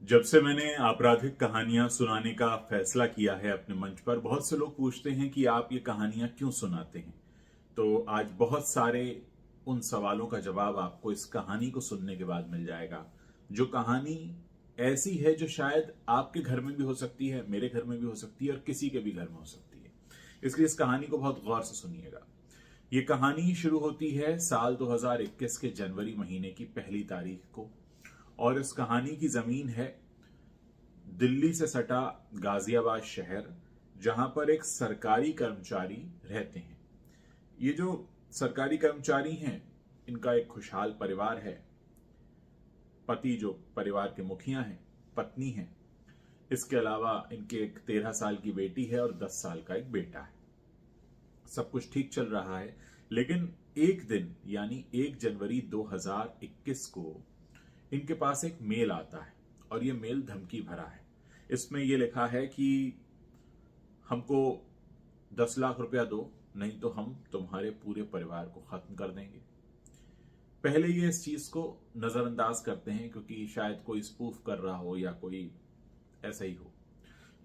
जब से मैंने आपराधिक कहानियां सुनाने का फैसला किया है अपने मंच पर, बहुत से लोग पूछते हैं कि आप ये कहानियां क्यों सुनाते हैं। तो आज बहुत सारे उन सवालों का जवाब आपको इस कहानी को सुनने के बाद मिल जाएगा। जो कहानी ऐसी है जो शायद आपके घर में भी हो सकती है, मेरे घर में भी हो सकती है और किसी के भी घर में हो सकती है। इसलिए इस कहानी को बहुत गौर से सुनिएगा। ये कहानी शुरू होती है साल 2021 के जनवरी महीने की पहली तारीख को, और इस कहानी की जमीन है दिल्ली से सटा गाजियाबाद शहर, जहां पर एक सरकारी कर्मचारी रहते हैं। ये जो सरकारी कर्मचारी हैं, इनका एक खुशहाल परिवार है। पति जो परिवार के मुखिया हैं, पत्नी है, इसके अलावा इनके एक 13 साल की बेटी है और 10 साल का एक बेटा है। सब कुछ ठीक चल रहा है, लेकिन एक दिन यानी 1 जनवरी 2021 को इनके पास एक मेल आता है, और ये मेल धमकी भरा है। इसमें यह लिखा है कि हमको 10 लाख रुपया दो, नहीं तो हम तुम्हारे पूरे परिवार को खत्म कर देंगे। पहले ये इस चीज को नजरअंदाज करते हैं क्योंकि शायद कोई स्पूफ कर रहा हो या कोई ऐसा ही हो,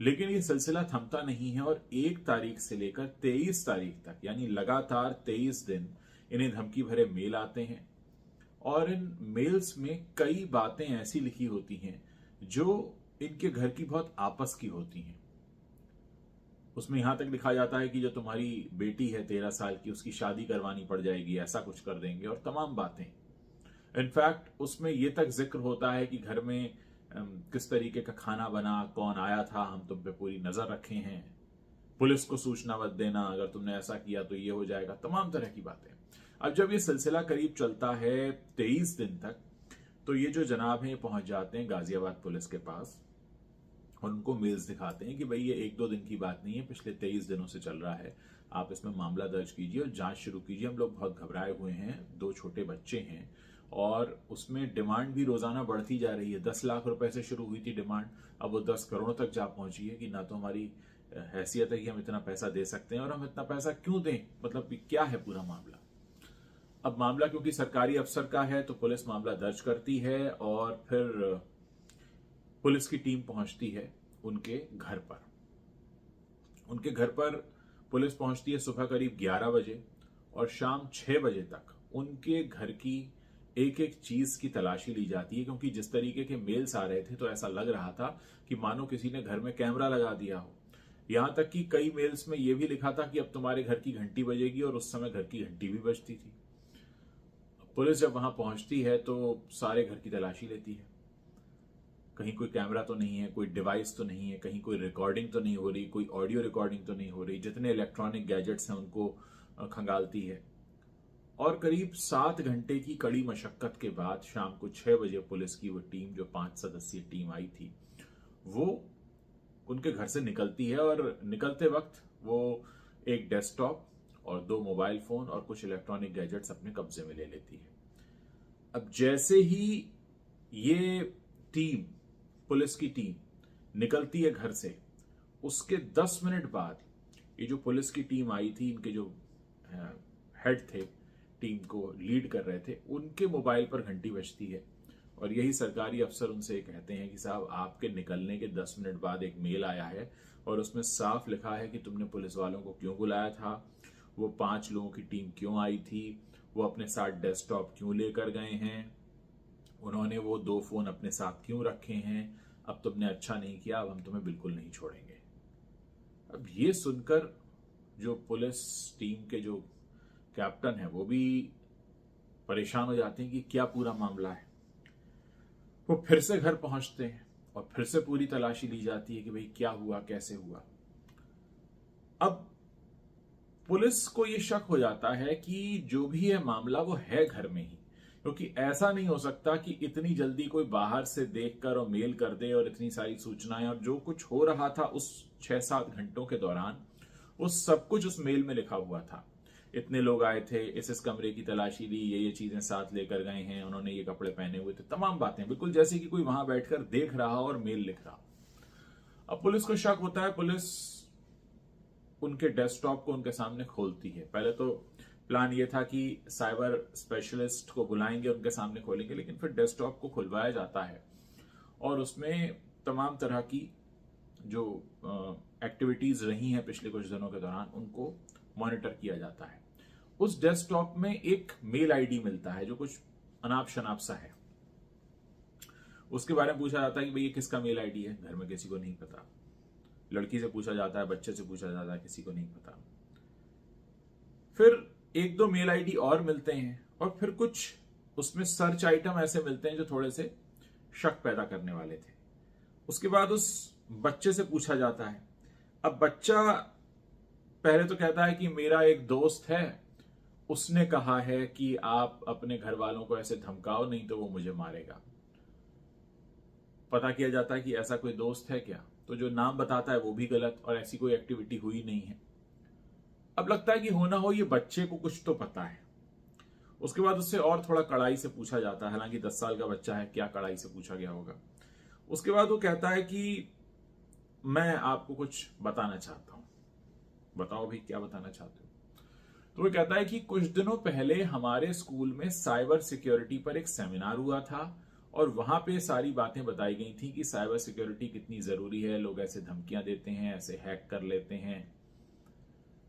लेकिन ये सिलसिला थमता नहीं है और 1 तारीख से लेकर 23 तारीख तक यानी लगातार 23 दिन इन्हें धमकी भरे मेल आते हैं। और इन मेल्स में कई बातें ऐसी लिखी होती हैं जो इनके घर की बहुत आपस की होती हैं। उसमें यहां तक लिखा जाता है कि जो तुम्हारी बेटी है 13 साल की, उसकी शादी करवानी पड़ जाएगी, ऐसा कुछ कर देंगे, और तमाम बातें। इनफैक्ट उसमें यह तक जिक्र होता है कि घर में किस तरीके का खाना बना, कौन आया था, हम तुम पे पूरी नजर रखे हैं, पुलिस को सूचना मत देना, अगर तुमने ऐसा किया तो ये हो जाएगा, तमाम तरह की बातें। अब जब ये सिलसिला करीब चलता है 23 दिन तक, तो ये जो जनाब हैं पहुंच जाते हैं गाजियाबाद पुलिस के पास और उनको मेल्स दिखाते हैं कि भाई ये 1-2 दिन की बात नहीं है, पिछले 23 दिनों से चल रहा है, आप इसमें मामला दर्ज कीजिए और जांच शुरू कीजिए। हम लोग बहुत घबराए हुए हैं, 2 छोटे बच्चे हैं और उसमें डिमांड भी रोजाना बढ़ती जा रही है। 10 लाख रुपए से शुरू हुई थी डिमांड, अब वो 10 करोड़ तक जा पहुंची है कि ना तो हमारी हैसियत है कि हम इतना पैसा दे सकते हैं, और हम इतना पैसा क्यों दें, मतलब क्या है पूरा मामला। अब मामला क्योंकि सरकारी अफसर का है तो पुलिस मामला दर्ज करती है और फिर पुलिस की टीम पहुंचती है उनके घर पर। उनके घर पर पुलिस पहुंचती है सुबह करीब 11 बजे, और शाम 6 बजे तक उनके घर की एक एक चीज की तलाशी ली जाती है, क्योंकि जिस तरीके के मेल्स आ रहे थे तो ऐसा लग रहा था कि मानो किसी ने घर में कैमरा लगा दिया हो। यहां तक कि कई मेल्स में यह भी लिखा था कि अब तुम्हारे घर की घंटी बजेगी, और उस समय घर की घंटी भी बजती थी। पुलिस जब वहां पहुंचती है तो सारे घर की तलाशी लेती है। कहीं कोई कैमरा तो नहीं है, कोई डिवाइस तो नहीं है, कहीं कोई रिकॉर्डिंग तो नहीं हो रही, कोई ऑडियो रिकॉर्डिंग तो नहीं हो रही। जितने इलेक्ट्रॉनिक गैजेट्स हैं उनको खंगालती है, और करीब 7 घंटे की कड़ी मशक्कत के बाद शाम को 6 बजे पुलिस की वो टीम, जो 5 सदस्यीय टीम आई थी, वो उनके घर से निकलती है। और निकलते वक्त वो एक डेस्कटॉप और 2 मोबाइल फोन और कुछ इलेक्ट्रॉनिक गैजेट्स अपने कब्जे में ले लेती है। अब जैसे ही ये टीम, पुलिस की टीम निकलती है घर से, उसके 10 मिनट बाद ये जो पुलिस की टीम आई थी, इनके जो हेड थे, टीम को लीड कर रहे थे, उनके मोबाइल पर घंटी बजती है। और यही सरकारी अफसर उनसे कहते हैं कि साहब, आपके निकलने के 10 मिनट बाद एक मेल आया है और उसमें साफ लिखा है कि तुमने पुलिस वालों को क्यों बुलाया था, वो 5 लोगों की टीम क्यों आई थी, वो अपने साथ डेस्कटॉप क्यों लेकर गए हैं, उन्होंने वो 2 फोन अपने साथ क्यों रखे हैं, अब तुमने अच्छा नहीं किया, अब हम तुम्हें बिल्कुल नहीं छोड़ेंगे। अब ये सुनकर जो पुलिस टीम के जो कैप्टन है वो भी परेशान हो जाते हैं कि क्या पूरा मामला है। वो फिर से घर पहुंचते हैं और फिर से पूरी तलाशी ली जाती है कि भाई क्या हुआ, कैसे हुआ। अब पुलिस को यह शक हो जाता है कि जो भी है मामला वो है घर में ही, क्योंकि ऐसा नहीं हो सकता कि इतनी जल्दी कोई बाहर से देखकर और मेल कर दे और इतनी सारी सूचनाएं, और जो कुछ हो रहा था उस 6-7 घंटों के दौरान, वो सब कुछ उस मेल में लिखा हुआ था। इतने लोग आए थे, इस कमरे की तलाशी ली, ये चीजें साथ लेकर गए हैं, उन्होंने ये कपड़े पहने हुए थे, तमाम बातें बिल्कुल जैसे कि कोई वहां बैठकर देख रहा और मेल लिख रहा। अब पुलिस को शक होता है, पुलिस उनके डेस्कटॉप को उनके सामने खोलती है। पहले तो प्लान ये था कि साइबर स्पेशलिस्ट को बुलाएंगे, उनके सामने खोलेंगे, लेकिन फिर डेस्कटॉप को खुलवाया जाता है और उसमें तमाम तरह की जो एक्टिविटीज रही हैं पिछले कुछ दिनों के दौरान उनको मॉनिटर किया जाता है। उस डेस्कटॉप में एक मेल आईडी मिलता है जो कुछ अनाप शनाप सा है। उसके बारे में पूछा जाता है कि भाई ये किसका मेल आईडी है, घर में किसी को नहीं पता। लड़की से पूछा जाता है, बच्चे से पूछा जाता है, किसी को नहीं पता। फिर एक दो मेल आईडी और मिलते हैं और फिर कुछ उसमें सर्च आइटम ऐसे मिलते हैं जो थोड़े से शक पैदा करने वाले थे। उसके बाद उस बच्चे से पूछा जाता है। अब बच्चा पहले तो कहता है कि मेरा एक दोस्त है, उसने कहा है कि आप अपने घर वालों को ऐसे धमकाओ नहीं तो वो मुझे मारेगा। पता किया जाता है कि ऐसा कोई दोस्त है क्या, तो जो नाम बताता है वो भी गलत और ऐसी कोई एक्टिविटी हुई नहीं है। अब लगता है कि होना हो ये बच्चे को कुछ तो पता है। उसके बाद उससे और थोड़ा कड़ाई से पूछा जाता है, हालांकि 10 साल का बच्चा है, क्या कड़ाई से पूछा गया होगा। उसके बाद वो कहता है कि मैं आपको कुछ बताना चाहता हूं। बताओ भाई क्या बताना चाहते हो। तो वो कहता है कि कुछ दिनों पहले हमारे स्कूल में साइबर सिक्योरिटी पर एक सेमिनार हुआ था और वहां पे सारी बातें बताई गई थी कि साइबर सिक्योरिटी कितनी जरूरी है, लोग ऐसे धमकियां देते हैं, ऐसे हैक कर लेते हैं।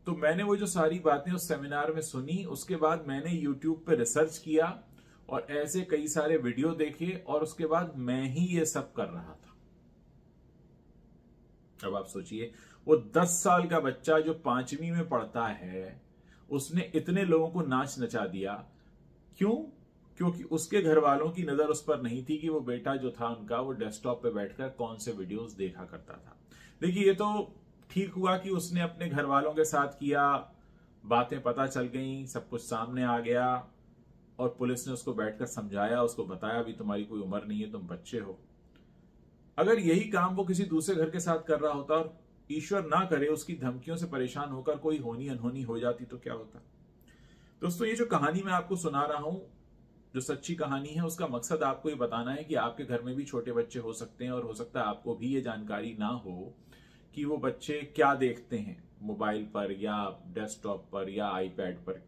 तो मैंने वो जो सारी बातें उस सेमिनार में सुनी, उसके बाद मैंने यूट्यूब पे रिसर्च किया और ऐसे कई सारे वीडियो देखे और उसके बाद मैं ही ये सब कर रहा था। अब आप सोचिए, वो 10 साल का बच्चा जो 5वीं में पढ़ता है, उसने इतने लोगों को नाच नचा दिया। क्यों? क्योंकि उसके घर वालों की नजर उस पर नहीं थी कि वो बेटा जो था उनका वो डेस्कटॉप पे बैठकर कौन से वीडियोस देखा करता था। देखिए, ये तो ठीक हुआ कि उसने अपने घर वालों के साथ किया, बातें पता चल गई, सब कुछ सामने आ गया और पुलिस ने उसको बैठकर समझाया, उसको बताया भी तुम्हारी कोई उम्र नहीं है, तुम बच्चे हो। अगर यही काम वो किसी दूसरे घर के साथ कर रहा होता और ईश्वर ना करे उसकी धमकियों से परेशान होकर कोई होनी अनहोनी हो जाती तो क्या होता। दोस्तों, ये जो कहानी मैं आपको सुना रहा हूं, जो सच्ची कहानी है, उसका मकसद आपको ये बताना है कि आपके घर में भी छोटे बच्चे हो सकते हैं और हो सकता है आपको भी ये जानकारी ना हो कि वो बच्चे क्या देखते हैं मोबाइल पर या डेस्कटॉप पर या आईपैड पर।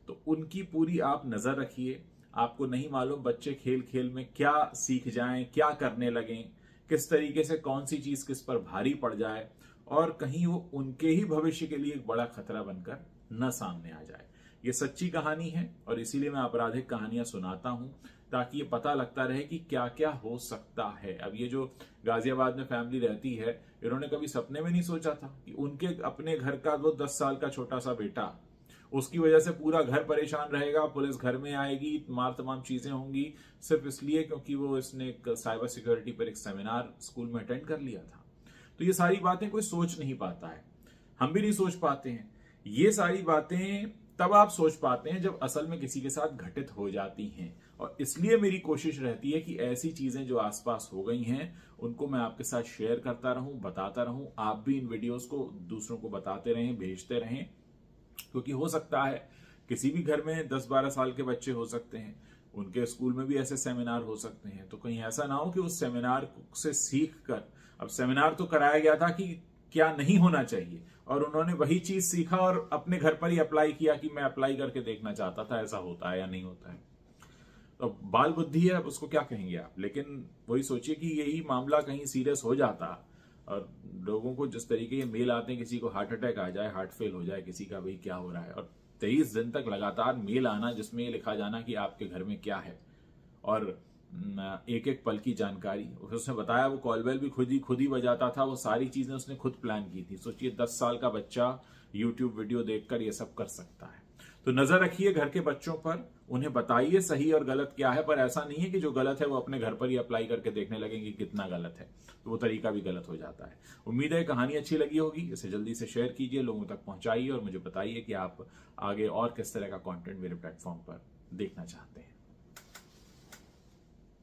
तो उनकी पूरी आप नजर रखिए। आपको नहीं मालूम बच्चे खेल खेल में क्या सीख जाएं, क्या करने लगें, किस तरीके से कौन सी चीज किस पर भारी पड़ जाए और कहीं वो उनके ही भविष्य के लिए एक बड़ा खतरा बनकर न सामने आ जाए। ये सच्ची कहानी है और इसीलिए मैं आपराधिक कहानियां सुनाता हूं ताकि ये पता लगता रहे कि क्या क्या हो सकता है। अब ये जो गाजियाबाद में फैमिली रहती है, इन्होंने कभी सपने में नहीं सोचा था कि उनके अपने घर का वो 10 साल का छोटा सा बेटा, उसकी वजह से पूरा घर परेशान रहेगा, पुलिस घर में आएगी, मार तमाम चीजें होंगी, सिर्फ इसलिए क्योंकि वो इसने एक साइबर सिक्योरिटी पर एक सेमिनार स्कूल में अटेंड कर लिया था। तो ये सारी बातें कोई सोच नहीं पाता है, हम भी नहीं सोच पाते हैं। ये सारी बातें तब आप सोच पाते हैं जब असल में किसी के साथ घटित हो जाती हैं। और इसलिए मेरी कोशिश रहती है कि ऐसी चीजें जो आसपास हो गई हैं उनको मैं आपके साथ शेयर करता रहूं, बताता रहूं। आप भी इन वीडियोस को दूसरों को बताते रहें, भेजते रहें, क्योंकि हो सकता है किसी भी घर में 10-12 साल के बच्चे हो सकते हैं, उनके स्कूल में भी ऐसे सेमिनार हो सकते हैं। तो कहीं ऐसा ना हो कि उस सेमिनार से सीख कर, अब सेमिनार तो कराया गया था कि क्या नहीं होना चाहिए और उन्होंने वही चीज सीखा और अपने घर पर ही अप्लाई किया कि मैं अप्लाई करके देखना चाहता था ऐसा होता है या नहीं होता है। तो बाल बुद्धि है, अब उसको क्या कहेंगे आप। लेकिन वही सोचिए कि यही मामला कहीं सीरियस हो जाता और लोगों को जिस तरीके के मेल आते हैं, किसी को हार्ट अटैक आ जाए, हार्ट फेल हो जाए किसी का, भाई क्या हो रहा है, और 23 दिन तक लगातार मेल आना जिसमें ये लिखा जाना कि आपके घर में क्या है और एक एक पल की जानकारी। उसने बताया वो कॉल बेल भी खुद ही बजाता था, वो सारी चीजें उसने खुद प्लान की थी। सोचिए 10 साल का बच्चा यूट्यूब वीडियो देखकर ये सब कर सकता है। तो नजर रखिए घर के बच्चों पर, उन्हें बताइए सही और गलत क्या है, पर ऐसा नहीं है कि जो गलत है वो अपने घर पर ही अप्लाई करके देखने लगेंगे कितना गलत है, तो वो तरीका भी गलत हो जाता है। उम्मीद है कहानी अच्छी लगी होगी, इसे जल्दी से शेयर कीजिए, लोगों तक पहुंचाइए और मुझे बताइए कि आप आगे और किस तरह का कंटेंट मेरे प्लेटफॉर्म पर देखना चाहते हैं।